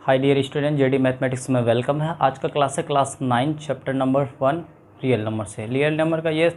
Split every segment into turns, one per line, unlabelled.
हाय dear student, JD mathematics में welcome है। आज का क्लास है class 9 chapter number 1 real number से। रियल नंबर का ये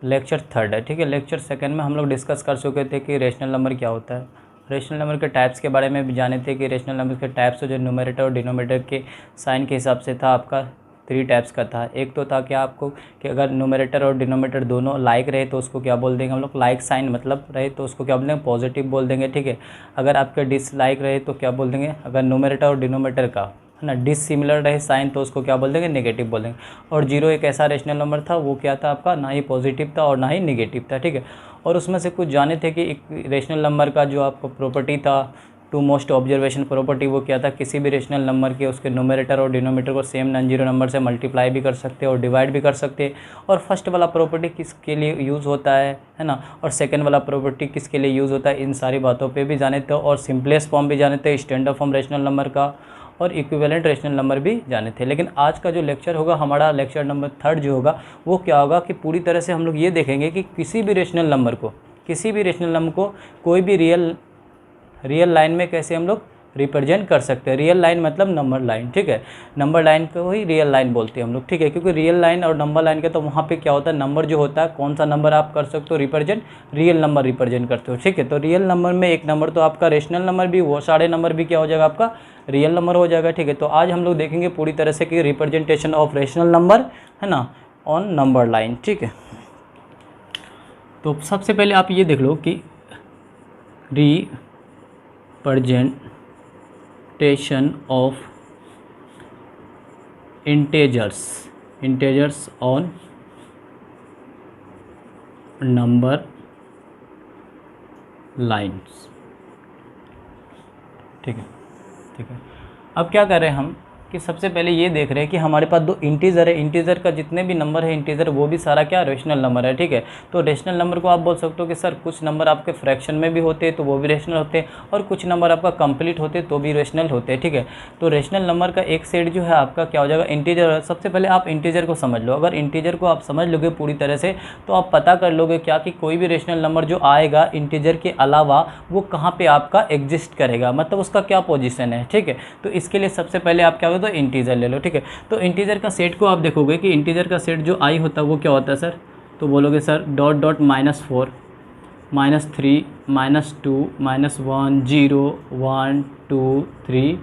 लेक्चर 3 है, ठीक है। लेक्चर 2 में हम लोग डिस्कस कर चुके थे कि रेशनल नंबर क्या होता है, रेशनल नंबर के टाइप्स के बारे में भी जाने थे कि रेशनल नंबर के टाइप्स जो न्यूमरेटर और डिनोमिनेटर के साइन के हिसाब से था, आपका 3 टाइप्स का था। एक तो था कि आपको कि अगर न्यूमरेटर और डिनोमिनेटर दोनों लाइक रहे तो उसको क्या बोल देंगे हम लोग, लाइक साइन मतलब रहे तो उसको क्या बोल देंगे, पॉजिटिव बोल देंगे, ठीक है। अगर आपके डिसलाइक रहे तो क्या बोल देंगे, अगर न्यूमरेटर और डिनोमिनेटर का है ना डिसिमिलर रहे साइन तो उसको क्या बोल देंगे, नेगेटिव बोल देंगे। और 0 एक ऐसा रेशनल नंबर था, वो क्या था आपका, ना ही पॉजिटिव था और ना ही नेगेटिव था, ठीक है। और उसमें से कुछ जाने थे कि एक रेशनल नंबर का जो आपका प्रॉपर्टी था, टू मोस्ट ऑब्जर्वेशन प्रॉपर्टी, वो क्या था, किसी भी रेशनल नंबर के उसके न्यूमरेटर और डिनोमिनेटर को सेम नॉन जीरो नंबर से मल्टीप्लाई भी कर सकते हैं और डिवाइड भी कर सकते हैं। और फर्स्ट वाला प्रॉपर्टी किसके लिए यूज़ होता है ना, और सेकंड वाला प्रॉपर्टी किसके लिए यूज़ होता है, इन सारी बातों पे भी जाने थे। और सिंपलेस्ट फॉर्म भी जाने थे, स्टैंडर्ड फॉर्म रेशनल नंबर का, और इक्विवेलेंट रेशनल नंबर भी जाने थे। लेकिन आज का जो लेक्चर होगा, हमारा लेक्चर नंबर 3 जो होगा, वो क्या होगा कि पूरी तरह से हम लोग ये देखेंगे कि किसी भी रेशनल नंबर को कोई भी रियल लाइन में कैसे हम लोग रिप्रेजेंट कर सकते हैं। रियल लाइन मतलब नंबर लाइन, ठीक है। नंबर लाइन को ही रियल लाइन बोलते हैं हम लोग, ठीक है। क्योंकि रियल लाइन और नंबर लाइन के तो वहाँ पे क्या होता है, नंबर जो होता है, कौन सा नंबर आप कर सकते हो रिप्रेजेंट, रियल नंबर रिप्रेजेंट करते हो, ठीक है। तो रियल नंबर में एक नंबर तो आपका रेशनल नंबर भी, वो सारे नंबर भी क्या हो जाएगा, आपका रियल नंबर हो जाएगा, ठीक है। तो आज हम लोग देखेंगे पूरी तरह से कि रिप्रेजेंटेशन ऑफ रेशनल नंबर है ना ऑन नंबर लाइन, ठीक है। तो सबसे पहले आप ये देख लो कि representation of integers on number lines, ठीक है। अब क्या कर रहे हैं हम कि सबसे पहले ये देख रहे हैं कि हमारे पास 2 इंटीजर है, इंटीजर का जितने भी नंबर है इंटीजर, वो भी सारा क्या रेशनल नंबर है, ठीक है। तो रेशनल नंबर को आप बोल सकते हो कि सर कुछ नंबर आपके फ्रैक्शन में भी होते हैं तो वो भी रेशनल होते हैं, और कुछ नंबर आपका कंप्लीट होते तो भी रेशनल होते हैं, ठीक है। तो रेशनल नंबर का एक सेट जो है आपका क्या हो जाएगा, इंटीजर। सबसे पहले आप इंटीजर को समझ लो। अगर इंटीजर को आप समझ लोगे पूरी तरह से तो आप पता कर लोगे क्या कि कोई भी रेशनल नंबर जो आएगा इंटीजर के अलावा वो कहाँ पे आपका एग्जिस्ट करेगा, मतलब उसका क्या पोजीशन है, ठीक है। तो इसके लिए सबसे पहले आप क्या होगा, तो इंटीजर ले लो, ठीक है। तो इंटीजर का सेट को आप देखोगे कि इंटीजर का सेट जो आई होता है वो क्या होता है सर, तो बोलोगे सर डॉट डॉट -4 -3 -2 -1 0 1 2 3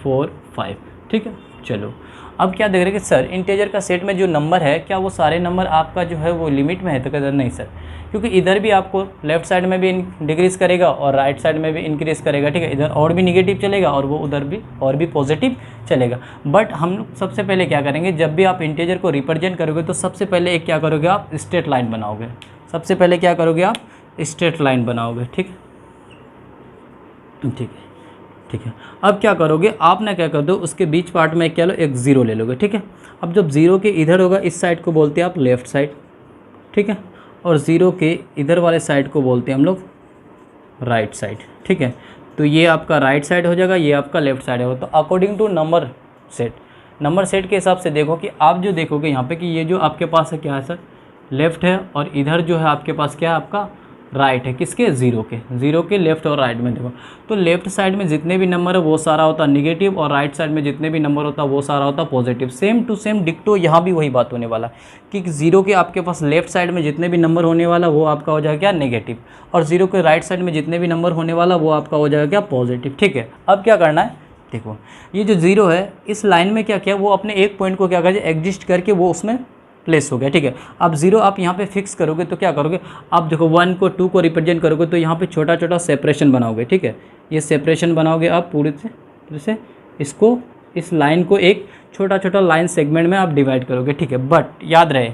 4 5, ठीक है। चलो अब क्या देख रहे हैं कि सर इंटीजर का सेट में जो नंबर है, क्या वो सारे नंबर आपका जो है वो लिमिट में है, तो कहते हैं नहीं सर, क्योंकि इधर भी आपको लेफ्ट साइड में भी डिक्रीज़ करेगा और राइट साइड में भी इंक्रीज़ करेगा, ठीक है। इधर और भी निगेटिव चलेगा और वो उधर भी और भी पॉजिटिव चलेगा। बट हम लोग सबसे पहले क्या करेंगे, जब भी आप इंटीजर को रिप्रेजेंट करोगे तो सबसे पहले एक क्या करोगे, आप स्ट्रेट लाइन बनाओगे। सबसे पहले क्या करोगे, आप स्ट्रेट लाइन बनाओगे, ठीक है। अब क्या करोगे, आपने क्या कर दो, उसके बीच पार्ट में क्या लो, एक 0 ले लोगे, ठीक है। अब जब 0 के इधर होगा, इस साइड को बोलते हैं आप लेफ़्ट साइड, ठीक है, और 0 के इधर वाले साइड को बोलते हैं हम लोग राइट साइड, ठीक है। तो ये आपका राइट साइड हो जाएगा, ये आपका लेफ्ट साइड होगा। तो अकॉर्डिंग टू नंबर सेट के हिसाब से देखो कि आप जो देखोगे यहाँ पे कि ये जो आपके पास है क्या है सर, लेफ़्ट है, और इधर जो है आपके पास क्या है, आपका राइट है। किसके, 0 के लेफ्ट और राइट में देखो। तो लेफ्ट साइड में जितने भी नंबर है वो सारा होता है निगेटिव, और राइट साइड में जितने भी नंबर होता है वो सारा होता है पॉजिटिव। सेम टू सेम डिक्टो यहाँ भी वही बात होने वाला कि 0 के आपके पास लेफ्ट साइड में जितने भी नंबर होने वाला वो आपका हो जाएगा क्या, नेगेटिव, और 0 के राइट साइड में जितने भी नंबर होने वाला वो आपका हो जाएगा क्या, पॉजिटिव, ठीक है। अब क्या करना है, देखो ये जो 0 है इस लाइन में क्या किया, वो अपने एक पॉइंट को क्या करे, एग्जिस्ट करके वो उसमें प्लेस हो गया, ठीक है। अब 0 आप यहाँ पे फिक्स करोगे तो क्या करोगे, आप देखो 1 को 2 को रिप्रेजेंट करोगे तो यहाँ पे छोटा छोटा सेपरेशन बनाओगे, ठीक है। ये सेपरेशन बनाओगे आप पूरे से इसको, इस लाइन को एक छोटा छोटा लाइन सेगमेंट में आप डिवाइड करोगे, ठीक है। बट याद रहे,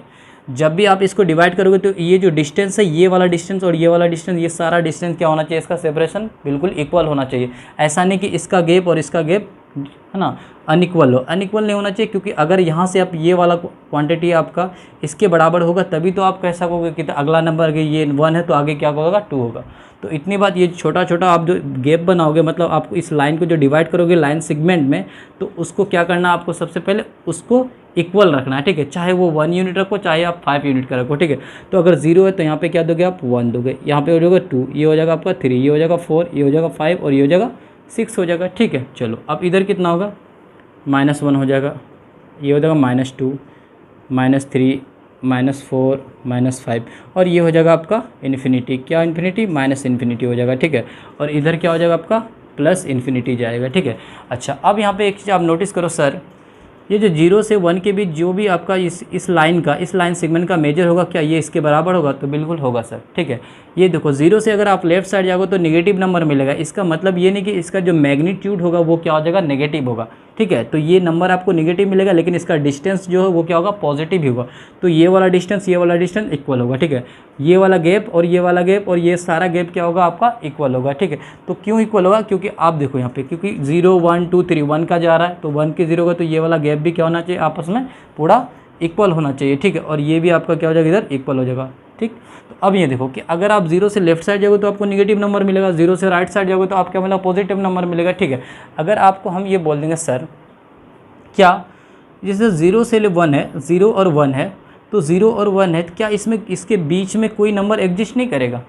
जब भी आप इसको डिवाइड करोगे तो ये जो डिस्टेंस है, ये वाला डिस्टेंस और ये वाला डिस्टेंस, ये सारा डिस्टेंस क्या होना चाहिए, इसका सेपरेशन बिल्कुल इक्वल होना चाहिए। ऐसा नहीं कि इसका गैप और इसका गैप है ना अनइक्वल नहीं होना चाहिए, क्योंकि अगर यहाँ से आप ये वाला क्वांटिटी आपका इसके बराबर होगा तभी तो आप कह सकोगे कि अगला नंबर ये 1 है तो आगे क्या होगा, 2 होगा। तो इतनी बात, ये छोटा छोटा आप जो गैप बनाओगे, मतलब आपको इस लाइन को जो डिवाइड करोगे लाइन सेगमेंट में, तो उसको क्या करना, आपको सबसे पहले उसको इक्वल रखना है, ठीक है। चाहे वो 1 यूनिट रखो, चाहे आप 5 यूनिट का रखो, ठीक है। तो अगर 0 है तो यहाँ पे क्या दोगे, आप 1 दोगे, यहाँ पे हो जाएगा 2, ये हो जाएगा आपका 3, ये हो जाएगा 4, ये हो जाएगा 5 और ये हो जाएगा 6 हो जाएगा, ठीक है। चलो अब इधर कितना होगा, -1 हो जाएगा, ये हो जाएगा -2, -3, -4, -5, और ये हो जाएगा आपका इन्फिनिटी। क्या इन्फिनिटी, माइनस इन्फिनिटी हो जाएगा, ठीक है। और इधर क्या हो जाएगा आपका प्लस इन्फिनिटी जाएगा, ठीक है। अच्छा अब यहाँ पे एक चीज़ आप नोटिस करो सर, ये जो 0 से 1 के बीच जो भी आपका इस लाइन सेगमेंट का मेजर होगा, क्या ये इसके बराबर होगा, तो बिल्कुल होगा सर, ठीक है। ये देखो 0 से अगर आप लेफ्ट साइड जाओगे तो नेगेटिव नंबर मिलेगा, इसका मतलब ये नहीं कि इसका जो मैग्नीट्यूड होगा वो क्या हो जाएगा, नेगेटिव होगा, ठीक है। तो ये नंबर आपको नेगेटिव मिलेगा, लेकिन इसका डिस्टेंस जो है वो क्या होगा, पॉजिटिव ही होगा। तो ये वाला डिस्टेंस इक्वल होगा, ठीक है। ये वाला गैप और ये वाला गैप और ये सारा गैप क्या होगा आपका, इक्वल होगा, ठीक है। तो क्यों इक्वल होगा, क्योंकि आप देखो यहाँ पे, क्योंकि 0 1 2 3 1 का जा रहा है, तो 1 के 0 का, तो ये वाला गैप भी क्या होना चाहिए, आपस में पूरा इक्वल होना चाहिए, ठीक है। और ये भी आपका क्या हो जाएगा, इधर इक्वल हो जाएगा, ठीक। तो अब ये देखो कि अगर आप 0 से लेफ्ट साइड जाओगे तो आपको नेगेटिव नंबर मिलेगा, 0 से राइट साइड जाओगे तो आपको क्या मिलेगा, पॉजिटिव नंबर मिलेगा, ठीक है। अगर आपको हम ये बोल देंगे सर, क्या जैसे 0 से 1 है, 0 और 1 है, तो 0 और 1 है, क्या इसमें इसके बीच में कोई नंबर एग्जिस्ट नहीं करेगा,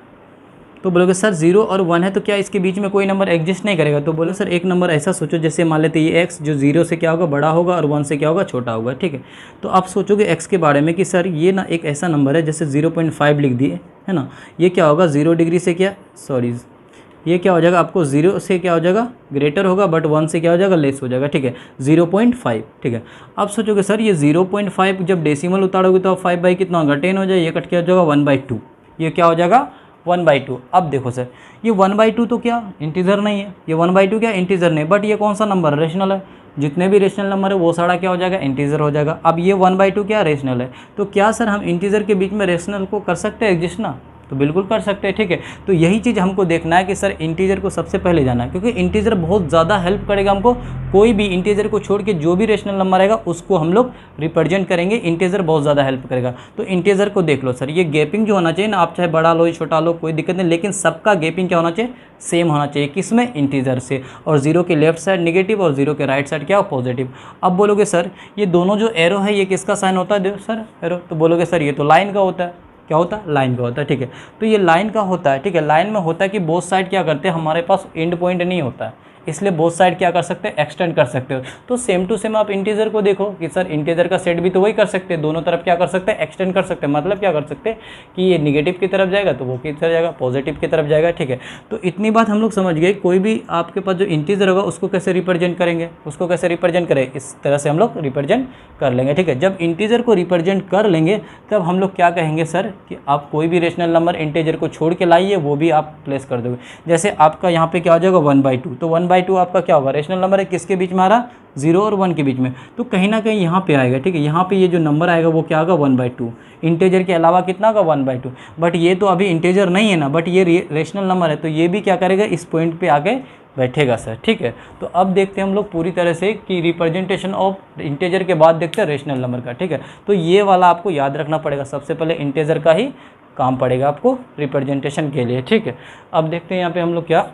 तो बोलोगे सर 0 और 1 है तो क्या इसके बीच में कोई नंबर एग्जिस्ट नहीं करेगा, तो बोलो सर एक नंबर ऐसा सोचो, जैसे मान लेते ये x जो 0 से क्या होगा, बड़ा होगा, और 1 से क्या होगा, छोटा होगा, ठीक है। तो आप सोचोगे x के बारे में कि सर ये ना एक ऐसा नंबर है, जैसे 0.5 लिख दिए, है ना, ये क्या होगा, 0 डिग्री से क्या, सॉरी ये क्या हो जाएगा आपको, 0 से क्या हो जाएगा, ग्रेटर होगा, बट 1 से क्या हो जाएगा, लेस हो जाएगा, ठीक है, 0.5, ठीक है। अब सोचोगे सर ये 0.5 जब डेसिमल उतारोगे तो 5 बाई कितना होगा, 10 हो जाएगा, ये कट के हो जाएगा 1/2, ये क्या हो जाएगा 1/2। अब देखो सर ये 1/2 तो क्या इंटीजर नहीं है, ये 1/2 क्या इंटीजर नहीं, बट ये कौन सा नंबर है, रेशनल है। जितने भी रेशनल नंबर है वो सारा क्या हो जाएगा, इंटीजर हो जाएगा। अब ये 1/2 क्या रेशनल है, तो क्या सर हम इंटीजर के बीच में रेशनल को कर सकते हैं एग्जिस्ट ना, तो बिल्कुल कर सकते हैं, ठीक है। तो यही चीज़ हमको देखना है कि सर इंटीजर को सबसे पहले जाना है, क्योंकि इंटीजर बहुत ज़्यादा हेल्प करेगा हमको। कोई भी इंटीजर को छोड़ के जो भी रेशनल नंबर आएगा उसको हम लोग रिप्रेजेंट करेंगे, इंटीजर बहुत ज़्यादा हेल्प करेगा। तो इंटीजर को देख लो सर, ये गैपिंग जो होना चाहिए ना, आप चाहे बड़ा लो या छोटा लो कोई दिक्कत नहीं, लेकिन सबका गैपिंग क्या होना चाहिए, सेम होना चाहिए, किसमें, इंटीजर से। और 0 के लेफ्ट साइड नेगेटिव और 0 के राइट साइड क्या हो, पॉजिटिव। अब बोलोगे सर ये दोनों जो एरो है ये किसका साइन होता है, देखो सर एरो, तो बोलोगे सर ये तो लाइन का होता है, क्या होता है, लाइन का होता है, ठीक है। तो ये लाइन का होता है, ठीक है। लाइन में होता है कि बोथ साइड क्या करते हैं, हमारे पास एंड पॉइंट नहीं होता है, इसलिए बोथ साइड क्या कर सकते हैं, एक्सटेंड कर सकते हो। तो सेम टू सेम आप इंटीजर को देखो कि सर इंटीजर का सेट भी तो वही कर सकते हैं, दोनों तरफ क्या कर सकते हैं, एक्सटेंड कर सकते हैं। मतलब क्या कर सकते हैं कि ये निगेटिव की तरफ जाएगा तो वो किस तरफ जाएगा, पॉजिटिव की तरफ जाएगा, ठीक है। तो इतनी बात हम लोग समझ गए। कोई भी आपके पास जो इंटीजर होगा उसको कैसे रिप्रेजेंट करेंगे, उसको कैसे रिप्रेजेंट करें, इस तरह से हम लोग रिप्रेजेंट कर लेंगे, ठीक है। जब इंटीजर को रिप्रेजेंट कर लेंगे तब हम लोग क्या कहेंगे सर कि आप कोई भी रेशनल नंबर इंटीजर को छोड़ के लाइए, वो भी आप प्लेस कर दोगे। जैसे आपका यहाँ पे क्या हो जाएगा 1/2, तो 1/2 आपका क्या होगा, रेशनल नंबर है, किसके बीच में आ रहा, 0 और 1 के बीच में, तो कहीं ना कहीं यहाँ पे आएगा, ठीक है। यहाँ पे ये जो नंबर आएगा वो क्या होगा, 1/2। इंटीजर के अलावा कितना होगा, 1/2। बट ये तो अभी इंटीजर नहीं है ना, बट ये रेशनल नंबर है, तो ये भी क्या करेगा, इस पॉइंट पे आके बैठेगा सर, ठीक है। तो अब देखते हैं हम लोग पूरी तरह से कि रिप्रेजेंटेशन ऑफ इंटीजर के बाद देखते हैं रेशनल नंबर का, ठीक है। तो ये वाला आपको याद रखना पड़ेगा, सबसे पहले इंटीजर का ही काम पड़ेगा आपको रिप्रेजेंटेशन के लिए, ठीक है। अब देखते हैं यहाँ पे हम लोग क्या,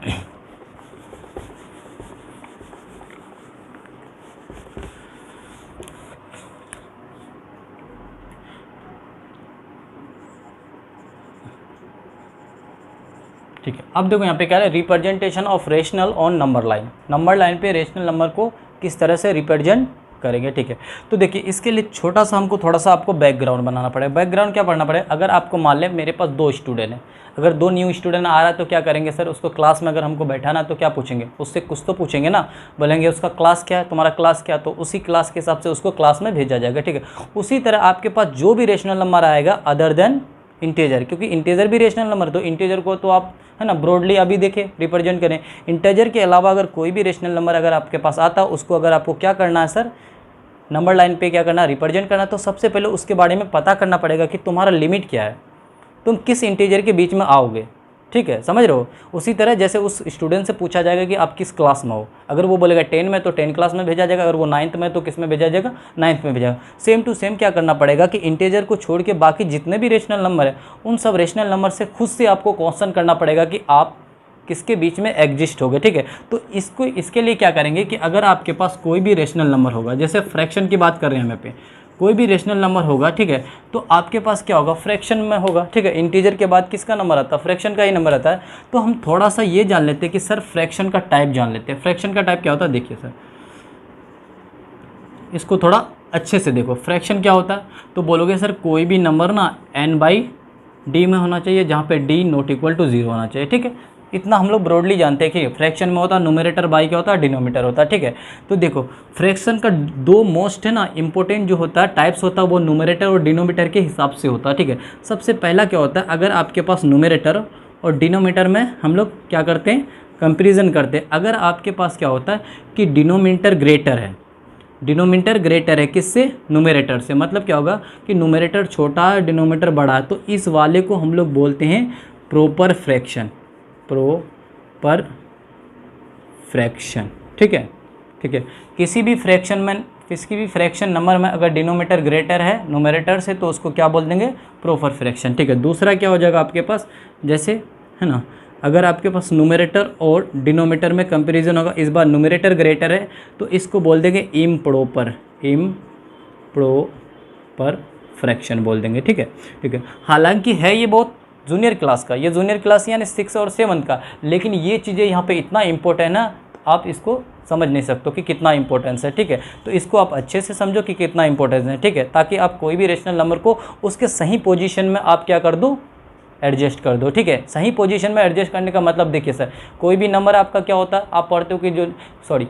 ठीक है। अब देखो यहाँ पे क्या है, representation of rational on number line. Number line पे रेशनल नंबर को किस तरह से रिप्रेजेंट करेंगे, ठीक है। तो देखिए इसके लिए छोटा सा हमको थोड़ा सा आपको बैकग्राउंड बनाना पड़ेगा। बैकग्राउंड क्या पढ़ना पड़ेगा, अगर आपको मान लें मेरे पास 2 स्टूडेंट हैं, अगर 2 न्यू स्टूडेंट आ रहा है तो क्या करेंगे सर, उसको क्लास में अगर हमको बैठाना है तो क्या पूछेंगे, उससे कुछ तो पूछेंगे ना, बोलेंगे उसका क्लास क्या है, तुम्हारा क्लास क्या है, तो उसी क्लास के हिसाब से उसको क्लास में भेजा जाएगा, ठीक है। उसी तरह आपके पास जो भी रेशनल नंबर आएगा अदर देन इंटीजर, क्योंकि इंटीजर भी रेशनल नंबर, तो इंटीजर को तो आप है ना ब्रॉडली अभी देखें रिप्रेजेंट करें। इंटीजर के अलावा अगर कोई भी रेशनल नंबर अगर आपके पास आता है उसको अगर आपको क्या करना है सर, नंबर लाइन पे क्या करना है, रिप्रेजेंट करना, तो सबसे पहले उसके बारे में पता करना पड़ेगा कि तुम्हारा लिमिट क्या है, तुम किस इंटीजर के बीच में आओगे, ठीक है, समझ रहे हो। उसी तरह जैसे उस स्टूडेंट से पूछा जाएगा कि आप किस क्लास में हो, अगर वो बोलेगा 10 में तो 10 क्लास में भेजा जाएगा, अगर वो 9th में तो किस में भेजा जाएगा, 9th में भेजा जाएगा। सेम टू सेम क्या करना पड़ेगा कि इंटीजर को छोड़ के बाकी जितने भी रेशनल नंबर है उन सब रेशनल नंबर से खुद से आपको क्वेश्चन करना पड़ेगा कि आप किसके बीच में एग्जिस्ट होगे, ठीक है। तो इसके लिए क्या करेंगे कि अगर आपके पास कोई भी रेशनल नंबर होगा, जैसे फ्रैक्शन की बात कर रहे हैं हम यहाँ पे, कोई भी रेशनल नंबर होगा, ठीक है, तो आपके पास क्या होगा, फ्रैक्शन में होगा, ठीक है। इंटीजर के बाद किसका नंबर आता है, फ्रैक्शन का ही नंबर आता है। तो हम थोड़ा सा ये जान लेते हैं कि सर फ्रैक्शन का टाइप जान लेते हैं। फ्रैक्शन का टाइप क्या होता है, देखिए सर, इसको थोड़ा अच्छे से देखो। फ्रैक्शन क्या होता है, तो बोलोगे सर कोई भी नंबर ना n/d में होना चाहिए, जहाँ पे d नॉट इक्वल टू 0 होना चाहिए, ठीक है। इतना हम लोग ब्रॉडली जानते हैं कि फ्रैक्शन में होता है न्यूमरेटर बाई क्या होता है, डिनोमिनेटर होता है, ठीक है। तो देखो फ्रैक्शन का दो मोस्ट है ना इंपॉर्टेंट जो होता है टाइप्स होता है, वो न्यूमरेटर और डिनोमिनेटर के हिसाब से होता है, ठीक है। सबसे पहला क्या होता है, अगर आपके पास न्यूमरेटर और डिनोमिनेटर में हम लोग क्या करते हैं, कंपेरिजन करते हैं। अगर आपके पास क्या होता है कि डिनोमिनेटर ग्रेटर है, डिनोमिनेटर ग्रेटर है किससे, न्यूमरेटर से, मतलब क्या होगा कि न्यूमरेटर छोटा है डिनोमिनेटर बड़ा है, तो इस वाले को हम लोग बोलते हैं प्रॉपर फ्रैक्शन, प्रॉपर फ्रैक्शन, ठीक है, ठीक है। किसी भी फ्रैक्शन नंबर में अगर डिनोमिनेटर ग्रेटर है न्यूमरेटर से तो उसको क्या बोल देंगे, प्रॉपर फ्रैक्शन, ठीक है। दूसरा क्या हो जाएगा आपके पास, जैसे है ना, अगर आपके पास न्यूमरेटर और डिनोमिनेटर में कंपैरिजन होगा, इस बार न्यूमरेटर ग्रेटर है तो इसको बोल देंगे इम्प्रॉपर फ्रैक्शन बोल देंगे, ठीक है, ठीक है। हालांकि है ये बहुत जूनियर क्लास का, ये जूनियर क्लास यानी 6 और 7 का, लेकिन ये चीज़ें यहाँ पे इतना इंपॉर्टेंट है ना, आप इसको समझ नहीं सकते कि कितना इंपॉर्टेंस है, ठीक है। तो इसको आप अच्छे से समझो कि कितना इंपॉर्टेंस है, ठीक है, ताकि आप कोई भी रेशनल नंबर को उसके सही पोजीशन में आप क्या कर दो, एडजस्ट कर दो, ठीक है। सही पोजीशन में एडजस्ट करने का मतलब देखिए सर, कोई भी नंबर आपका क्या होता है, आप पढ़ते हो कि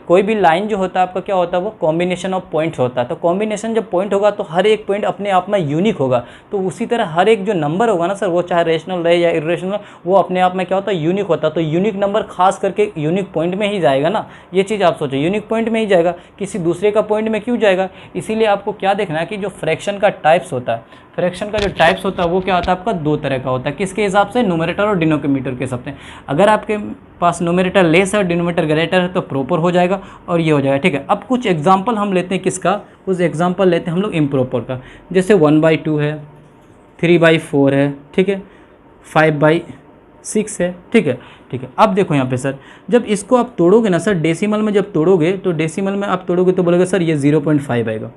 कोई भी लाइन जो होता है आपका क्या होता है, वो कॉम्बिनेशन ऑफ पॉइंट्स होता है। तो कॉम्बिनेशन जब पॉइंट होगा तो हर एक पॉइंट अपने आप में यूनिक होगा, तो उसी तरह हर एक जो नंबर होगा ना सर, वो चाहे रेशनल रहे या इरेशनल, वो अपने आप में क्या होता है, यूनिक होता है। तो यूनिक नंबर खास करके यूनिक पॉइंट में ही जाएगा ना, ये चीज़ आप सोचो, यूनिक पॉइंट में ही जाएगा, किसी दूसरे का पॉइंट में क्यों जाएगा। इसीलिए आपको क्या देखना है कि जो फ्रैक्शन का टाइप्स होता है, फ्रैक्शन का जो टाइप्स होता है वो क्या होता है आपका, दो तरह का होता है। किसके हिसाब से, न्यूमरेटर और डिनोमिनेटर के हिसाब से। अगर आपके पास न्यूमरेटर लेस है और डिनोमिनेटर ग्रेटर है तो प्रॉपर हो जाएगा और ये हो जाएगा, ठीक है। अब कुछ एग्जांपल हम लेते हैं, किसका, कुछ एग्जांपल लेते हैं हम लोग इम्प्रॉपर का। जैसे 1/2 है, 3/4 है, ठीक है, 5/6 है, ठीक है, ठीक है। अब देखो यहाँ पे सर, जब इसको आप तोड़ोगे ना सर, डेसिमल में जब तोड़ोगे तो डेसिमल में आप तोड़ोगे तो बोलोगे सर ये 0.5 आएगा,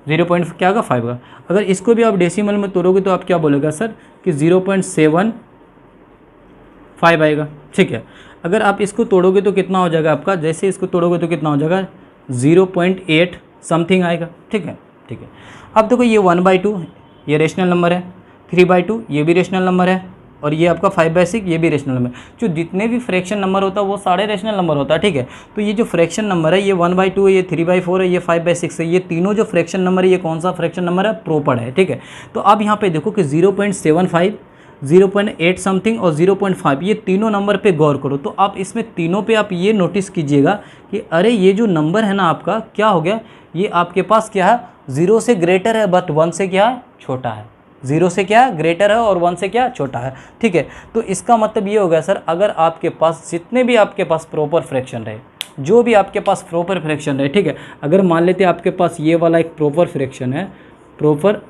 0. क्या होगा, 5 का। अगर इसको भी आप डेसिमल में तोड़ोगे तो आप क्या बोलोगे सर कि 0.75 आएगा, ठीक है। अगर आप इसको तोड़ोगे तो कितना हो जाएगा आपका, जैसे इसको तोड़ोगे तो कितना हो जाएगा, 0.8 समथिंग आएगा, ठीक है, ठीक है। अब देखो ये 1/2 ये रेशनल नंबर है, 3/2 ये भी रेशनल नंबर है, और ये आपका 5/6 ये भी रेशनल नंबर। जो जितने भी फ्रैक्शन नंबर होता है वो सारे रेशनल नंबर होता है, ठीक है। तो ये जो फ्रैक्शन नंबर है, ये 1/2 है, ये 3/4 है, ये 5/6 है, ये तीनों जो फ्रैक्शन नंबर है, ये कौन सा फ्रैक्शन नंबर है, प्रॉपर है, ठीक है। तो अब यहाँ पे देखो कि 0.75, 0.8 समथिंग और 0.5 ये तीनों नंबर पे गौर करो। तो आप इसमें तीनों पे आप ये नोटिस कीजिएगा कि अरे ये जो नंबर है ना आपका क्या हो गया, ये आपके पास क्या है, 0 से ग्रेटर है बट 1 से क्या है, छोटा है। 0 से क्या ग्रेटर है और 1 से क्या छोटा है, ठीक है। तो इसका मतलब ये हो गया सर, अगर आपके पास जितने भी आपके पास प्रॉपर फ्रैक्शन रहे, जो भी आपके पास प्रॉपर फ्रैक्शन रहे, ठीक है। अगर मान लेते हैं आपके पास ये वाला एक प्रॉपर फ्रैक्शन है, प्रॉपर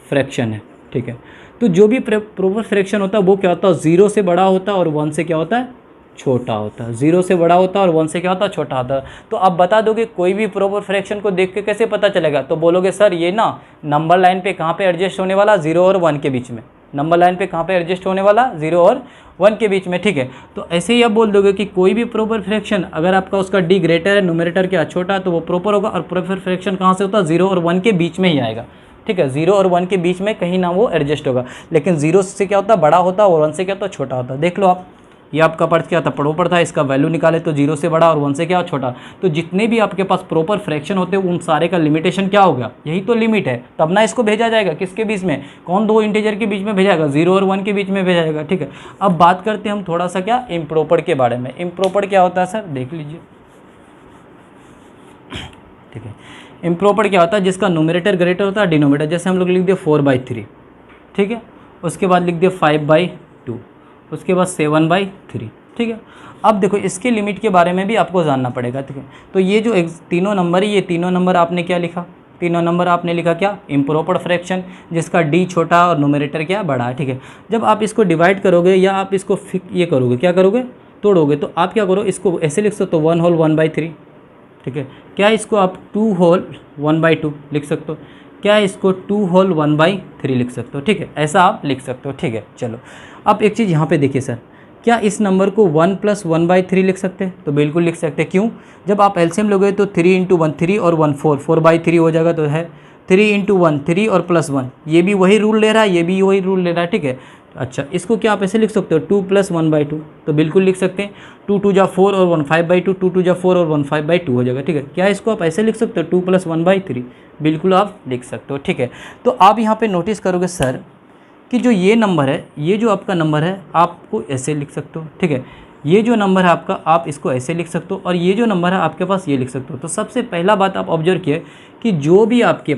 फ्रैक्शन है, ठीक है। तो जो भी प्रॉपर फ्रैक्शन होता है वो क्या होता है, 0 से बड़ा होता है और 1 से क्या होता है, छोटा होता है। 0 से बड़ा होता है और 1 से क्या होता है, छोटा होता है। तो आप बता दोगे कोई भी प्रॉपर फ्रैक्शन को देख के कैसे पता चलेगा, तो बोलोगे सर ये ना नंबर लाइन पे कहाँ पे एडजस्ट होने वाला, 0 और 1 के बीच में। नंबर लाइन पे कहाँ पे एडजस्ट होने वाला, 0 और 1 के बीच में, ठीक है। तो ऐसे ही आप बोल दोगे कि कोई भी प्रॉपर फ्रैक्शन अगर आपका उसका डी ग्रेटर है, न्यूमरेटर क्या छोटा है, तो वो प्रॉपर होगा। और प्रॉपर फ्रैक्शन कहाँ से होता है, 0 और 1 के बीच में ही आएगा, ठीक है। 0 और 1 के बीच में कहीं ना वो एडजस्ट होगा। लेकिन 0 से क्या होता है, बड़ा होता है, और 1 से क्या होता है, छोटा होता है। देख लो आप, ये आपका पार्ट क्या था, प्रॉपर था, इसका वैल्यू निकाले तो 0 से बड़ा और 1 से क्या छोटा। तो जितने भी आपके पास प्रॉपर फ्रैक्शन होते हैं उन सारे का लिमिटेशन क्या हो गया, यही तो लिमिट है। तब ना इसको भेजा जाएगा किसके बीच में, कौन दो इंटीजर के बीच में भेजा जाएगा, 0 और 1 के बीच में भेजा जाएगा, ठीक है। अब बात करते हैं हम थोड़ा सा क्या इम्प्रॉपर के बारे में। इम्प्रॉपर क्या होता है सर, देख लीजिए, ठीक है। इम्प्रॉपर क्या होता है, जिसका न्यूमरेटर ग्रेटर होता है डिनोमिनेटर। जैसे हम लोग लिख दिए 4/3, ठीक है। उसके बाद लिख दिए 5/2, उसके बाद 7/3, ठीक है। अब देखो इसके लिमिट के बारे में भी आपको जानना पड़ेगा, ठीक है। तो ये जो तीनों नंबर है, ये तीनों नंबर आपने क्या लिखा, तीनों नंबर आपने लिखा क्या, इम्प्रॉपर फ्रैक्शन, जिसका डी छोटा और न्यूमरेटर क्या बड़ा है, ठीक है। जब आप इसको डिवाइड करोगे या आप इसको ये करोगे, क्या करोगे, तोड़ोगे, तो आप क्या करो, इसको ऐसे लिख सकते हो 1 होल 1/3, ठीक है। क्या इसको आप 2 होल 1/2 लिख सकते हो, क्या इसको 2 होल 1/3 लिख सकते हो, ठीक है, ऐसा आप लिख सकते हो, ठीक है। चलो अब एक चीज़ यहाँ पे देखिए सर, क्या इस नंबर को 1 + 1/3 लिख सकते हैं? तो बिल्कुल लिख सकते हैं। क्यों? जब आप एलसीएम लोगे तो 3 × 1 3 और 1 4 4/3 हो जाएगा, तो है 3 × 1 3 और +1, ये भी वही रूल ले रहा है, ये भी वही रूल ले रहा है, ठीक है। अच्छा, इसको क्या आप ऐसे लिख सकते हो 2 + 1/2, तो बिल्कुल लिख सकते हैं। 2 2 जा 4 और 1 5/2, 2 2 जा 4 और 1 5/2 हो जाएगा, ठीक है। क्या इसको आप ऐसे लिख सकते हो 2 + 1/3? बिल्कुल आप लिख सकते हो, ठीक है। तो आप यहाँ पे नोटिस करोगे सर कि जो ये नंबर है, ये जो आपका नंबर है, आपको ऐसे लिख सकते हो, ठीक है। ये जो नंबर है आपका, आप इसको ऐसे लिख सकते हो, और ये जो नंबर है आपके पास, ये लिख सकते हो। तो सबसे पहला बात आप ऑब्जर्व किए कि जो भी आपके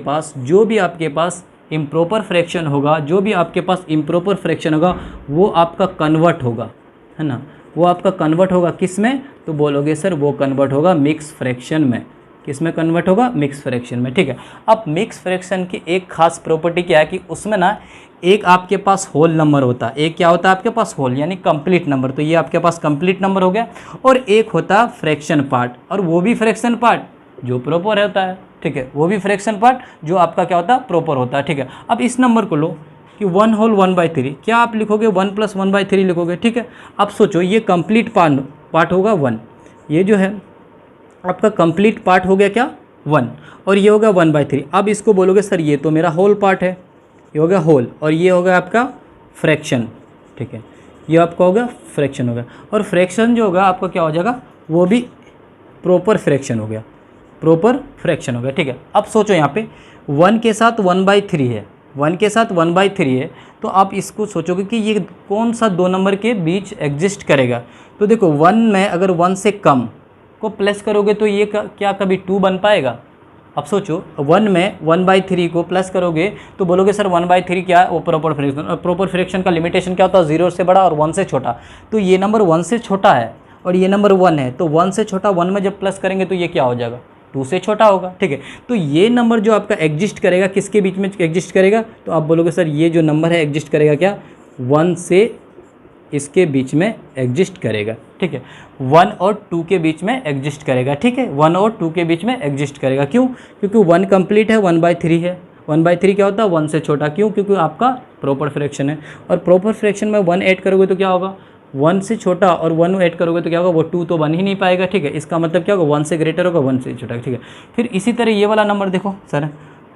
पास इम्प्रॉपर फ्रैक्शन होगा, जो भी आपके पास इम्प्रॉपर फ्रैक्शन होगा, वो आपका कन्वर्ट होगा, है ना, वो आपका कन्वर्ट होगा किस में? तो बोलोगे सर वो कन्वर्ट होगा मिक्स फ्रैक्शन में। किस में कन्वर्ट होगा? मिक्स फ्रैक्शन में, ठीक है। अब मिक्स फ्रैक्शन की एक खास प्रॉपर्टी क्या है कि उसमें ना एक आपके पास होल नंबर होता है, एक क्या होता है आपके पास? होल, यानी कंप्लीट नंबर। तो ये आपके पास कंप्लीट नंबर हो गया, और एक होता है फ्रैक्शन पार्ट, और वो भी फ्रैक्शन पार्ट जो प्रॉपर होता है, ठीक है, वो भी फ्रैक्शन पार्ट जो आपका क्या होता है? प्रॉपर होता है, ठीक है। अब इस नंबर को लो कि 1 होल 1/3, क्या आप लिखोगे? 1 + 1/3 लिखोगे, ठीक है। अब सोचो ये कंप्लीट पार्ट होगा 1, ये जो है आपका कंप्लीट पार्ट हो गया क्या? 1, और ये होगा 1/3। अब इसको बोलोगे सर ये तो मेरा होल पार्ट है, ये हो गया होल, और ये हो गया आपका फ्रैक्शन, ठीक है, ये आपका हो गया फ्रैक्शन हो गया। और फ्रैक्शन जो होगा आपका क्या हो जाएगा? वो भी प्रॉपर फ्रैक्शन हो गया, प्रॉपर फ्रैक्शन हो गया, ठीक है। अब सोचो यहाँ पे 1 के साथ 1/3 है, 1 के साथ 1/3 है, तो आप इसको सोचोगे कि ये कौन सा दो नंबर के बीच एग्जिस्ट करेगा। तो देखो 1 में अगर 1 से कम को प्लस करोगे तो ये क्या कभी 2 बन पाएगा? अब सोचो 1 में 1/3 को प्लस करोगे तो बोलोगे सर 1/3 क्या है? वो प्रॉपर फ्रैक्शन, और प्रॉपर फ्रैक्शन का लिमिटेशन क्या होता है? 0 से बड़ा और 1 से छोटा। तो ये नंबर 1 से छोटा है और ये नंबर 1 है, तो 1 से छोटा 1 में जब प्लस करेंगे तो ये क्या हो जाएगा? 2 से छोटा होगा, ठीक है। तो ये नंबर जो आपका एग्जिस्ट करेगा किसके बीच में एग्जिस्ट करेगा? तो आप बोलोगे सर ये जो नंबर है एग्जिस्ट करेगा क्या? 1 से इसके बीच में एग्जिस्ट करेगा, ठीक है। 1 और 2 के बीच में एग्जिस्ट करेगा, ठीक है, 1 और 2 के बीच में एग्जिस्ट करेगा। क्यों? क्योंकि 1 कंप्लीट है, 1/3 है। 1/3 क्या होता है? 1 से छोटा। क्यों? क्योंकि आपका प्रॉपर फ्रैक्शन है, और प्रॉपर फ्रैक्शन में 1 ऐड करोगे तो क्या होगा? 1 से छोटा, और 1 ऐड करोगे तो क्या होगा? वो 2 तो बन ही नहीं पाएगा, ठीक है। इसका मतलब क्या होगा? 1 से ग्रेटर होगा, 1 से छोटा, ठीक है। फिर इसी तरह ये वाला नंबर देखो सर,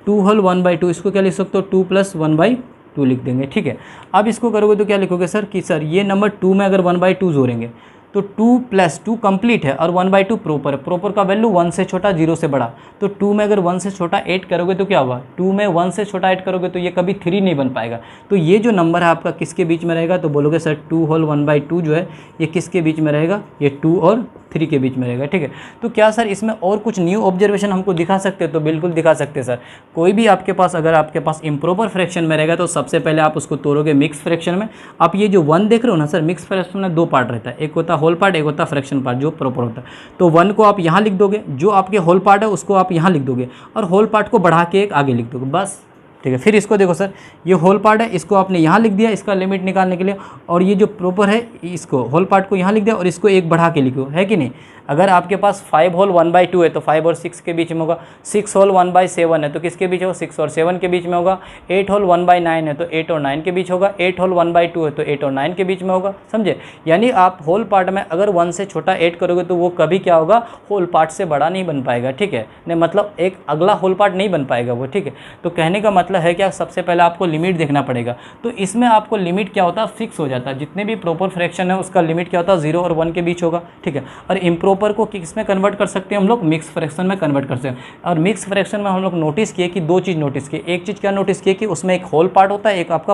2 होल 1/2, इसको क्या लिख सकते हो? 2 + 1/2 लिख देंगे, ठीक है। अब इसको करोगे तो क्या लिखोगे सर कि सर ये नंबर 2 में अगर 1/2 जोड़ेंगे तो 2 + 2 कंप्लीट है, और 1/2 प्रॉपर है। प्रॉपर का वैल्यू 1 से छोटा, 0 से बड़ा। तो 2 में अगर 1 से छोटा ऐड करोगे तो क्या होगा? 2 में 1 से छोटा ऐड करोगे तो ये कभी 3 नहीं बन पाएगा। तो ये जो नंबर है आपका किसके बीच में रहेगा? तो बोलोगे सर 2 होल 1/2 जो है ये किसके बीच में रहेगा? ये 2 और 3 के बीच में रहेगा, ठीक है। तो क्या सर इसमें और कुछ न्यू ऑब्जर्वेशन हमको दिखा सकते हैं? तो बिल्कुल दिखा सकते हैं सर। कोई भी आपके पास अगर आपके पास इम्प्रॉपर फ्रैक्शन में रहेगा तो सबसे पहले आप उसको तोड़ोगे मिक्स फ्रैक्शन में। आप ये जो 1 देख रहे हो ना सर, मिक्स फ्रैक्शन में 2 पार्ट रहता है, एक होता है होल पार्ट, एक होता है फ्रैक्शन पार्ट जो प्रॉपर होता है। तो 1 को आप यहाँ लिख दोगे, जो आपके होल पार्ट है उसको आप यहाँ लिख दोगे, और होल पार्ट को बढ़ा के एक आगे लिख दोगे, बस, ठीक है। फिर इसको देखो सर, ये होल पार्ट है, इसको आपने यहाँ लिख दिया इसका लिमिट निकालने के लिए, और ये जो प्रॉपर है इसको होल पार्ट को यहाँ लिख दिया, और इसको एक बढ़ा के लिखो, है कि नहीं। अगर आपके पास 5 होल 1/2 है तो 5 और 6 के बीच में होगा। 6 होल 1/7 है तो किसके बीच होगा? 6 और 7 के बीच में होगा। 8 होल 1/9 है तो 8 और 9 के बीच होगा। 8 होल 1/2 है तो 8 और 9 के बीच में होगा, समझे। यानी आप होल पार्ट में अगर 1 से छोटा ऐड करोगे तो वो कभी क्या होगा? होल पार्ट से बड़ा नहीं बन पाएगा, ठीक है। नहीं मतलब एक अगला होल पार्ट नहीं बन पाएगा वो, ठीक है। तो कहने का मतलब है क्या? सबसे पहले आपको लिमिट देखना पड़ेगा। तो इसमें आपको लिमिट क्या होता है? फिक्स हो जाता है। जितने भी प्रॉपर फ्रैक्शन है उसका लिमिट क्या होता है? 0 और 1 के बीच होगा, ठीक है। और इम्प्रॉपर को किस में कन्वर्ट कर सकते हैं हम लोग? मिक्स फ्रैक्शन में कन्वर्ट कर सकते हैं। और मिक्स फ्रैक्शन में हम लोग नोटिस किए कि 2 चीज़ नोटिस की। एक चीज़ क्या नोटिस किए कि उसमें एक होल पार्ट होता है, एक आपका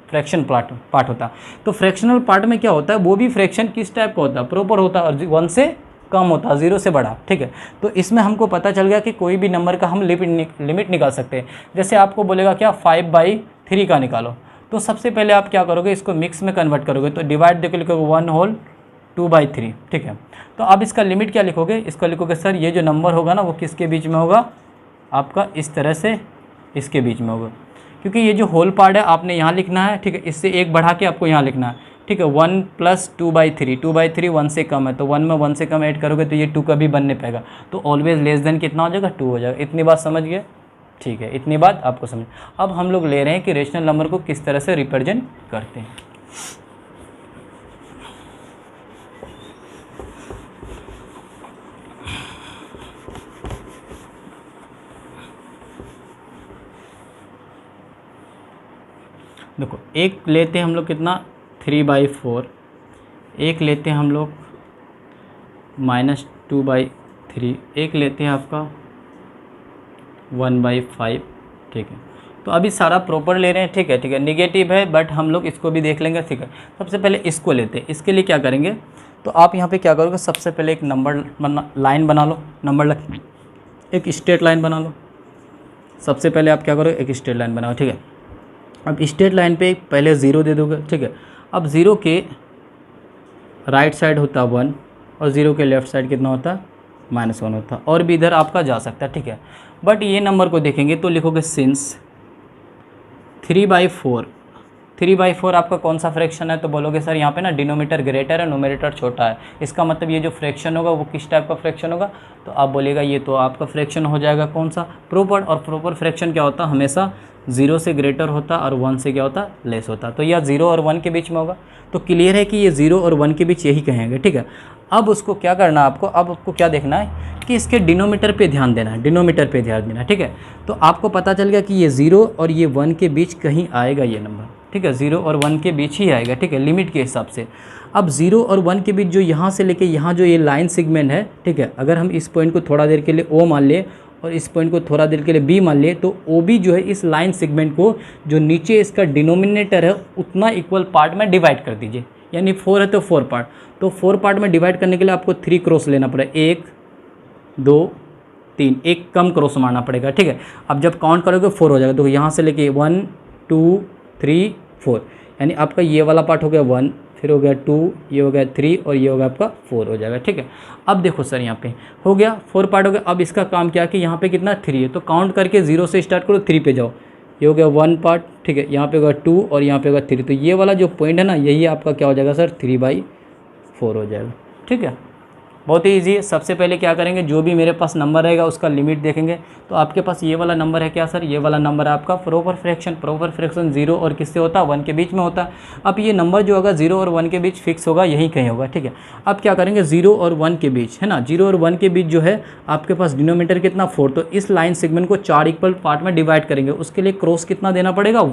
फ्रैक्शन पार्ट होता है। तो फ्रैक्शनल पार्ट में क्या होता है? वो भी फ्रैक्शन किस टाइप का होता है? प्रॉपर होता है, और 1 से कम होता है, 0 से बड़ा, ठीक है। तो इसमें हमको पता चल गया कि कोई भी नंबर का हम लिमिट निकाल सकते हैं। जैसे आपको बोलेगा क्या 5/3 का निकालो, तो सबसे पहले आप क्या करोगे? इसको मिक्स में कन्वर्ट करोगे, तो डिवाइड देकर लिखोगे 1 होल 2/3, ठीक है। तो अब इसका लिमिट क्या लिखोगे? इसको लिखोगे सर ये जो नंबर होगा ना वो किसके बीच में होगा? आपका इस तरह से इसके बीच में होगा, क्योंकि ये जो होल पार्ट है आपने यहाँ लिखना है, ठीक है। इससे एक बढ़ा के आपको यहाँ लिखना है, ठीक है। 1 + 2/3, 2/3 1 से कम है, तो 1 में 1 से कम ऐड करोगे तो ये 2 कभी बन नहीं पाएगा। तो ऑलवेज लेस देन कितना हो जाएगा? 2 हो जाएगा। इतनी बात समझ गए? ठीक है, इतनी बात आपको समझ। अब हम लोग ले रहे हैं कि रेशनल नंबर को किस तरह से रिप्रेजेंट करते हैं। देखो, एक लेते हैं हम लोग कितना, 3/4, एक लेते हैं हम लोग -2/3, एक लेते हैं आपका 1/5, ठीक है। तो अभी सारा प्रॉपर ले रहे हैं, ठीक है, निगेटिव है बट हम लोग इसको भी देख लेंगे, ठीक है। सबसे पहले इसको लेते हैं, इसके लिए क्या करेंगे, तो आप यहाँ पे क्या करोगे, सबसे पहले एक लाइन बना लो, एक स्ट्रेट लाइन बना लो। सबसे पहले आप क्या करोगे, एक स्ट्रेट लाइन बनाओ, ठीक है। अब स्ट्रेट लाइन पे पहले 0 दे दोगे, ठीक है। अब 0 के राइट साइड होता 1 और 0 के लेफ़्ट साइड कितना होता, -1 होता, और भी इधर आपका जा सकता है, ठीक है। बट ये नंबर को देखेंगे तो लिखोगे सिंस 3/4 आपका कौन सा फ्रैक्शन है, तो बोलोगे सर यहाँ पे ना डिनोमीटर ग्रेटर है, नोमिनेटर छोटा है, इसका मतलब ये जो फ्रैक्शन होगा वो किस टाइप का फ्रैक्शन होगा, तो आप बोलेगा ये तो आपका फ्रैक्शन हो जाएगा कौन सा, प्रॉपर। और प्रॉपर फ्रैक्शन क्या होता, हमेशा 0 से ग्रेटर होता और 1 से क्या होता, लेस होता। तो यह 0 और 1 के बीच में होगा, तो क्लियर है कि ये 0 और 1 के बीच यही कहेंगे, ठीक है। अब उसको क्या करना आपको, अब आपको क्या देखना है कि इसके डिनोमीटर पे ध्यान देना है, डिनोमीटर पे ध्यान देना है, ठीक है। तो आपको पता चल गया कि ये 0 और ये 1 के बीच कहीं आएगा ये नंबर, ठीक है, 0 और 1 के बीच ही आएगा, ठीक है, लिमिट के हिसाब से। अब 0 और 1 के बीच जो यहाँ से लेके यहाँ जो ये लाइन सेगमेंट है, ठीक है, अगर हम इस पॉइंट को थोड़ा देर के लिए O मान ले और इस पॉइंट को थोड़ा देर के लिए B मान ले, तो OB जो है इस लाइन सेगमेंट को जो नीचे इसका डिनोमिनेटर है उतना इक्वल पार्ट में डिवाइड कर दीजिए, यानी 4 है तो 4 पार्ट, तो 4 पार्ट में डिवाइड करने के लिए आपको 3 क्रॉस लेना पड़ेगा, 1 2 3, एक कम क्रॉस मारना पड़ेगा, ठीक है। अब जब काउंट करोगे 4 हो जाएगा, तो यहाँ से लेके 1 2 3 4, यानी आपका ये वाला पार्ट हो गया 1, फिर हो गया 2, ये हो गया 3 और ये हो गया आपका 4 हो जाएगा, ठीक है। अब देखो सर यहाँ पे हो गया 4 पार्ट हो गया। अब इसका काम क्या है कि यहाँ पे कितना 3 है, तो काउंट करके 0 से स्टार्ट करो, 3 पे जाओ, ये हो गया 1 पार्ट, ठीक है, यहाँ पे होगा 2 और यहाँ पे होगा 3, तो ये वाला जो पॉइंट है ना, यही आपका क्या हो जाएगा सर, 3/4 हो जाएगा, ठीक है। बहुत ही ईजी है। सबसे पहले क्या करेंगे, जो भी मेरे पास नंबर रहेगा उसका लिमिट देखेंगे, तो आपके पास ये वाला नंबर है क्या सर, ये वाला नंबर है आपका प्रॉपर फ्रैक्शन 0 और किससे होता है, 1 के बीच में होता है। अब ये नंबर जो होगा 0 और 1 के बीच फिक्स होगा, यहीं कहीं होगा, ठीक है। अब क्या करेंगे, 0 और 1 के बीच है ना, 0 और 1 के बीच जो है आपके पास डिनोमीटर कितना 4, तो इस लाइन सेगमेंट को 4 इक्वल पार्ट में डिवाइड करेंगे, उसके लिए क्रॉस कितना देना पड़ेगा,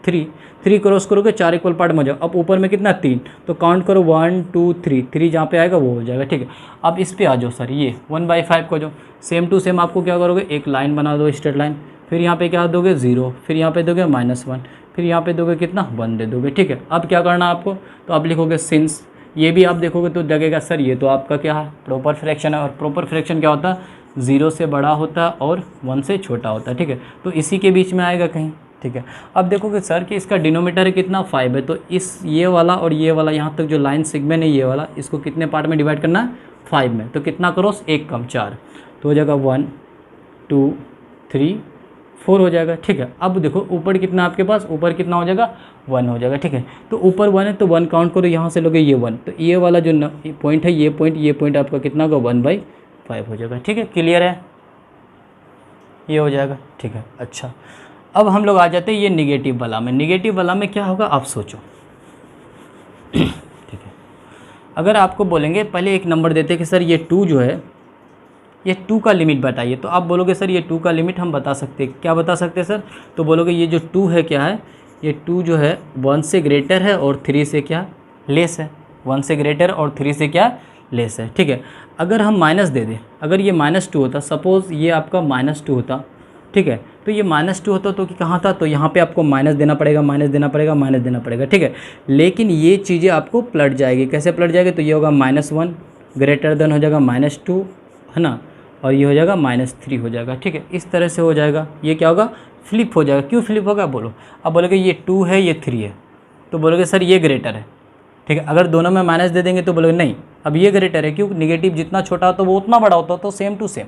3 क्रॉस करोगे 4 इक्वल पार्ट में जाओ। अब ऊपर में कितना 3, तो काउंट करो 1 2 3 जहाँ पे आएगा वो हो जाएगा, ठीक है। अब इस पे आ जाओ सर, ये 1/5 को जो सेम टू सेम आपको क्या करोगे, एक लाइन बना दो स्ट्रेट लाइन, फिर यहाँ पे क्या दोगे 0, फिर यहाँ पे दोगे -1, फिर यहाँ पे दोगे कितना 1 दे दोगे, ठीक है। अब क्या करना आपको, तो आप लिखोगे सिंस, ये भी आप देखोगे तो लगेगा सर ये तो आपका क्या है, प्रॉपर फ्रैक्शन है, और प्रॉपर फ्रैक्शन क्या होता है, 0 से बड़ा होता है और 1 से छोटा होता है, ठीक है। तो इसी के बीच में आएगा कहीं, ठीक है। अब देखोगे सर कि इसका डिनोमीटर कितना 5 है, तो इस ये वाला और ये वाला यहाँ तक जो लाइन सेगमेंट है ये वाला, इसको कितने पार्ट में डिवाइड करना है, 5 में, तो कितना क्रॉस, 1 कम 4, तो हो जाएगा 1 2 3 4 हो जाएगा, ठीक है। अब देखो ऊपर कितना आपके पास, ऊपर कितना हो जाएगा 1 हो जाएगा, ठीक है। तो ऊपर 1 है तो 1 काउंट करो, यहाँ से लोगे ये 1, तो ये वाला जो पॉइंट है ये पॉइंट आपका कितना होगा 1/5 हो जाएगा, ठीक है। क्लियर है, ये हो जाएगा, ठीक है। अच्छा, अब हम लोग आ जाते हैं ये निगेटिव वाला में। निगेटिव वाला में क्या होगा आप सोचो, ठीक है। अगर आपको बोलेंगे, पहले एक नंबर देते कि सर ये 2 जो है, ये 2 का लिमिट बताइए, तो आप बोलोगे सर ये 2 का लिमिट हम बता सकते हैं, क्या बता सकते हैं सर, तो बोलोगे ये जो 2 है क्या है, ये 2 जो है 1 से ग्रेटर है और 3 से क्या लेस है, 1 से ग्रेटर और 3 से क्या लेस है, ठीक है। अगर हम माइनस दे दें, अगर ये -2 होता, सपोज़ ये आपका -2 होता, ठीक है, तो ये -2 होता तो कि कहाँ था, तो यहाँ पे आपको माइनस देना पड़ेगा, ठीक है। लेकिन ये चीज़ें आपको पलट जाएगी, कैसे पलट जाएगी, तो ये होगा -1 ग्रेटर देन हो जाएगा -2 है ना, और ये हो जाएगा -3 हो जाएगा, ठीक है। इस तरह से हो जाएगा, ये क्या होगा, फ्लिप हो जाएगा। क्यों फ्लिप होगा बोलो, अब बोलोगे ये 2 है ये 3 है, तो बोलोगे सर ये ग्रेटर है, ठीक है। अगर दोनों में माइनस दे देंगे तो बोलोगे नहीं अब ये ग्रेटर है, क्यों? नेगेटिव जितना छोटा होता है वो उतना बड़ा होता है, तो सेम टू सेम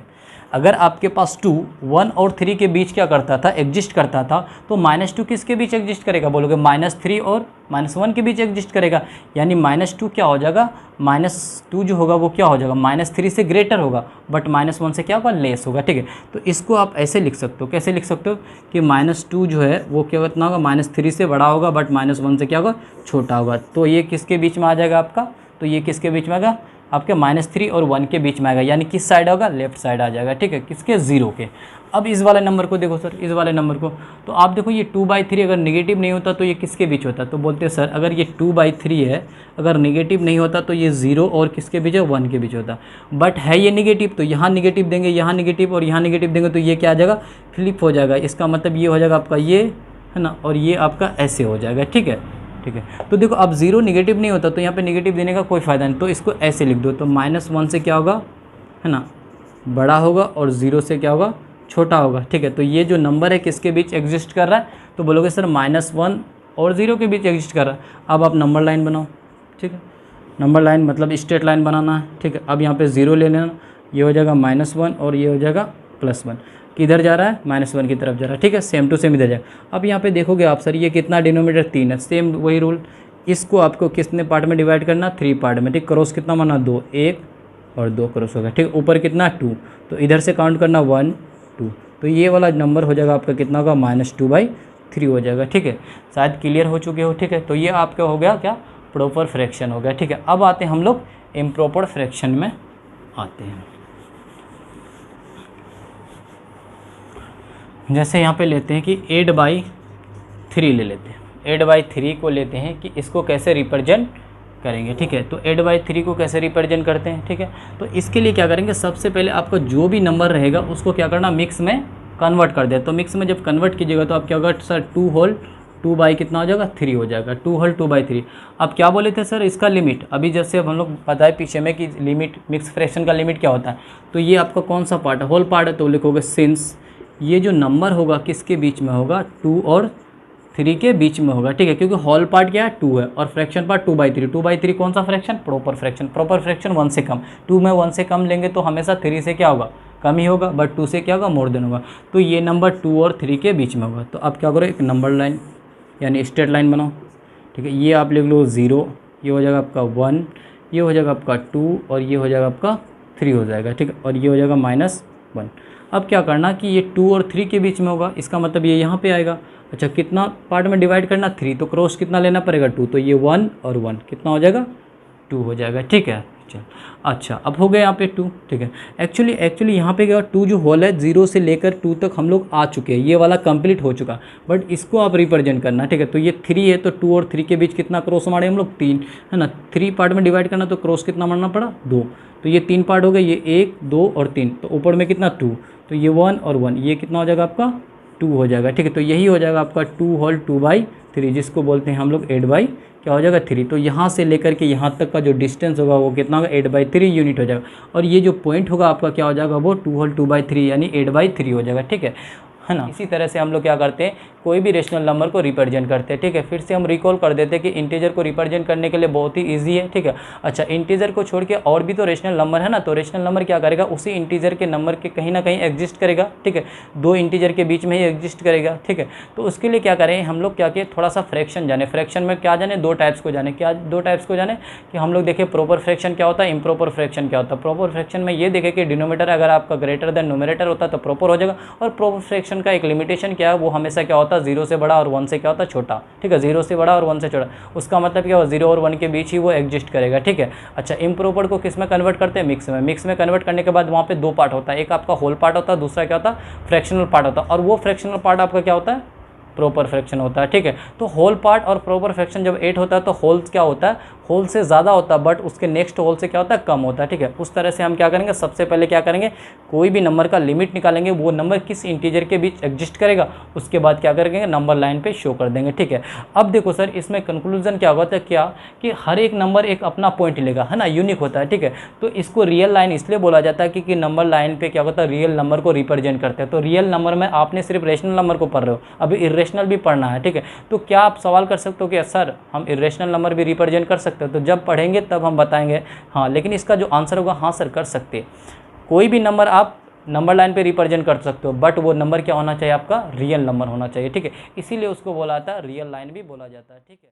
अगर आपके पास 2 1 और 3 के बीच क्या करता था, एग्जिस्ट करता था, तो -2 किसके बीच एग्जिस्ट करेगा? बोलोगे -3 और -1 के बीच एग्जिस्ट करेगा, यानी -2 क्या हो जाएगा, -2 जो होगा वो क्या हो जाएगा, -3 से ग्रेटर होगा, बट -1 से क्या होगा, लेस होगा। ठीक है, तो इसको आप ऐसे लिख सकते हो, कैसे लिख सकते हो कि -2 जो है वो क्या कितना होगा, -3 से बड़ा होगा, बट -1 से क्या होगा, छोटा होगा। तो ये किसके बीच में आ जाएगा आपका, तो ये किसके बीच में आएगा, आपके -3 और 1 के बीच में आएगा, यानी किस साइड होगा, लेफ्ट साइड आ जाएगा। ठीक है, किसके, 0 के। अब इस वाले नंबर को देखो सर, इस वाले नंबर को, तो आप देखो ये 2/3 अगर नेगेटिव नहीं होता तो ये किसके बीच होता, तो बोलते हैं सर अगर ये 2/3 है, अगर नेगेटिव नहीं होता तो ये 0 और किसके बीच है, 1 के बीच होता, बट है ये नेगेटिव, तो यहाँ नेगेटिव देंगे, यहाँ नेगेटिव और यहाँ नेगेटिव देंगे, तो ये क्या आ जाएगा, फ्लिप हो जाएगा। इसका मतलब ये हो जाएगा आपका ये है ना, और ये आपका ऐसे हो जाएगा। ठीक है, ठीक है, तो देखो अब 0 नेगेटिव नहीं होता तो यहाँ पे नेगेटिव देने का कोई फ़ायदा नहीं, तो इसको ऐसे लिख दो, तो -1 से क्या होगा, है ना, बड़ा होगा, और 0 से क्या होगा, छोटा होगा। ठीक है, तो ये जो नंबर है किसके बीच एग्जिस्ट कर रहा है, तो बोलोगे सर -1 और 0 के बीच एग्जिस्ट कर रहा है। अब आप नंबर लाइन बनाओ। ठीक है, नंबर लाइन मतलब स्ट्रेट लाइन बनाना है। ठीक है, अब यहाँ पे 0 ले लेना, ये हो जाएगा -1 और ये हो जाएगा +1, किधर जा रहा है, -1 की तरफ जा रहा है। ठीक है, सेम टू सेम इधर जाएगा। अब यहाँ पे देखोगे आप सर ये कितना डिनोमीटर 3 है, सेम वही रूल, इसको आपको कितने पार्ट में डिवाइड करना, 3 पार्ट में। ठीक, क्रॉस कितना माना, 2, 1 और 2 क्रॉस होगा। ठीक, ऊपर कितना 2, तो इधर से काउंट करना 1 2, तो ये वाला नंबर हो जाएगा आपका कितना होगा, -2/3 हो जाएगा। ठीक है, शायद क्लियर हो चुके हो। ठीक है, तो ये आपका हो गया क्या, प्रॉपर फ्रैक्शन हो गया। ठीक है, अब आते हैं हम लोग इम्प्रॉपर फ्रैक्शन में आते हैं। जैसे यहाँ पे लेते हैं कि 8/3 ले लेते हैं, 8/3 को लेते हैं कि इसको कैसे रिप्रेजेंट करेंगे। ठीक है, तो 8/3 को कैसे रिप्रेजेंट करते हैं। ठीक है, तो इसके लिए क्या करेंगे, सबसे पहले आपका जो भी नंबर रहेगा उसको क्या करना, मिक्स में कन्वर्ट कर दे। तो मिक्स में जब कन्वर्ट कीजिएगा तो आप क्या होगा सर, 2 होल 2 बाई कितना हो जाएगा, 3 हो जाएगा, 2 होल 2/3। अब क्या बोले थे सर, इसका लिमिट अभी जैसे हम लोग पता है पीछे में कि लिमिट मिक्स फ्रैक्शन का लिमिट क्या होता है, तो ये आपका कौन सा पार्ट है, होल पार्ट है, तो लिखोगे सिंस ये जो नंबर होगा किसके बीच में होगा, 2 और 3 के बीच में होगा। ठीक है, क्योंकि होल पार्ट क्या है, 2 है, और फ्रैक्शन पार्ट 2/3। 2/3 कौन सा fraction, proper fraction. Proper fraction 1 से कम, 2 में 1 से कम लेंगे तो हमेशा 3 से क्या होगा, कम ही होगा, बट 2 से क्या होगा, मोर देन होगा। तो ये नंबर 2 और 3 के बीच में होगा। तो आप क्या करो, एक नंबर लाइन यानी स्ट्रेट लाइन बनाओ। ठीक है, ये आप लिख लो 0, ये हो जाएगा आपका 1, ये हो जाएगा आपका 2 और ये हो जाएगा आपका 3 हो जाएगा। ठीक है, और ये हो जाएगा -1। अब क्या करना कि ये 2 और 3 के बीच में होगा, इसका मतलब ये यहाँ पे आएगा। अच्छा, कितना पार्ट में डिवाइड करना, 3, तो क्रॉस कितना लेना पड़ेगा, 2, तो ये 1 और 1 कितना हो जाएगा, 2 हो जाएगा। ठीक है, चल अच्छा, अब हो गया यहाँ पे 2। ठीक है, एक्चुअली यहाँ पे क्या 2 जो होल है 0 से लेकर 2 तक हम लोग आ चुके हैं, ये वाला कंप्लीट हो चुका, बट इसको आप रिप्रेजेंट करना। ठीक है, तो ये 3 है, तो 2 और 3 के बीच कितना क्रॉस मारे हम लोग, 3 है ना, 3 पार्ट में डिवाइड करना तो क्रॉस कितना मारना पड़ा, 2, तो ये 3 पार्ट हो गए, ये 1 2 और 3, तो ऊपर में कितना 2, तो ये 1 और 1, ये कितना हो जाएगा आपका 2 हो जाएगा। ठीक है, तो यही हो जाएगा आपका 2 होल 2/3, जिसको बोलते हैं हम लोग 8 क्या हो जाएगा 3। तो यहाँ से लेकर के यहाँ तक का जो डिस्टेंस होगा वो कितना होगा, 8/3 यूनिट हो जाएगा, और ये जो पॉइंट होगा आपका क्या हो जाएगा, वो 2 होल 2/3 यानी 8/3 हो जाएगा। ठीक है ना। इसी तरह से हम लोग क्या करते हैं, कोई भी रेशनल नंबर को रिप्रेजेंट करते हैं। ठीक है, फिर से हम रिकॉल कर देते हैं कि इंटीजर को रिप्रेजेंट करने के लिए बहुत ही इजी है। ठीक है, अच्छा, इंटीजर को छोड़ के और भी तो रेशनल नंबर है ना, तो रेशनल नंबर क्या करेगा, उसी इंटीजर के नंबर के कहीं ना कहीं एग्जिस्ट करेगा। ठीक है, 2 इंटीजर के बीच में ही एग्जिस्ट करेगा। ठीक है, तो उसके लिए क्या करें हम लोग, क्या किए, थोड़ा सा फ्रैक्शन जाने। फ्रैक्शन में क्या जाने, 2 टाइप्स को जाने। क्या 2 टाइप्स को जाने कि हम लोग देखें प्रॉपर फ्रैक्शन क्या होता है, इम्प्रॉपर फ्रैक्शन क्या होता है। प्रॉपर फ्रैक्शन में ये देखें कि डिनोमिनेटर अगर आपका ग्रेटर देन न्यूमरेटर होता है तो प्रॉपर हो जाएगा, और प्रॉपर फ्रैक्शन का एक लिमिटेशन क्या है, वो हमेशा क्या होता है, 0 से बड़ा और 1 से क्या होता है, छोटा। ठीक है, 0 से बड़ा और 1 से छोटा, उसका मतलब क्या हो, 0 और 1 के बीच ही वो एग्जिस्ट करेगा। ठीक है, अच्छा, इम्प्रॉपर को किस में कन्वर्ट करते हैं, मिक्स में। मिक्स में कन्वर्ट करने के बाद वहाँ पे 2 पार्ट होता है, एक आपका होल पार्ट होता है, दूसरा क्या होता है, फ्रैक्शनल पार्ट होता है, और वो फ्रैक्शनल पार्ट आपका क्या होता है, प्रॉपर फ्रैक्शन होता है। ठीक है, तो होल पार्ट और प्रॉपर फ्रैक्शन जब 8 होता है तो होल क्या होता है, होल से ज़्यादा होता है, बट उसके नेक्स्ट होल से क्या होता है, कम होता है। ठीक है, उस तरह से हम क्या करेंगे, सबसे पहले क्या करेंगे, कोई भी नंबर का लिमिट निकालेंगे, वो नंबर किस इंटीजर के बीच एग्जिस्ट करेगा, उसके बाद क्या करेंगे, नंबर लाइन पे शो कर देंगे। ठीक है, अब देखो सर, इसमें कंक्लूजन क्या होता है, क्या कि हर एक नंबर एक अपना पॉइंट लेगा, है ना, यूनिक होता है। ठीक है, तो इसको रियल लाइन इसलिए बोला जाता है कि नंबर लाइन पे क्या होता है, रियल नंबर को रिप्रेजेंट करते हैं। तो रियल नंबर में आपने सिर्फ रेशनल नंबर को पढ़ रहे हो, अभी इरेशनल भी पढ़ना है। ठीक है, तो क्या आप सवाल कर सकते हो कि सर हम इरेशनल नंबर भी रिप्रेजेंट कर सकते सकते हो, तो जब पढ़ेंगे तब हम बताएंगे। हाँ, लेकिन इसका जो आंसर होगा हाँ सर कर सकते, कोई भी नंबर आप नंबर लाइन पे रिप्रेजेंट कर सकते हो, बट वो नंबर क्या होना चाहिए, आपका रियल नंबर होना चाहिए, ठीक है। इसीलिए उसको बोला जाता है रियल लाइन भी बोला जाता है, ठीक है।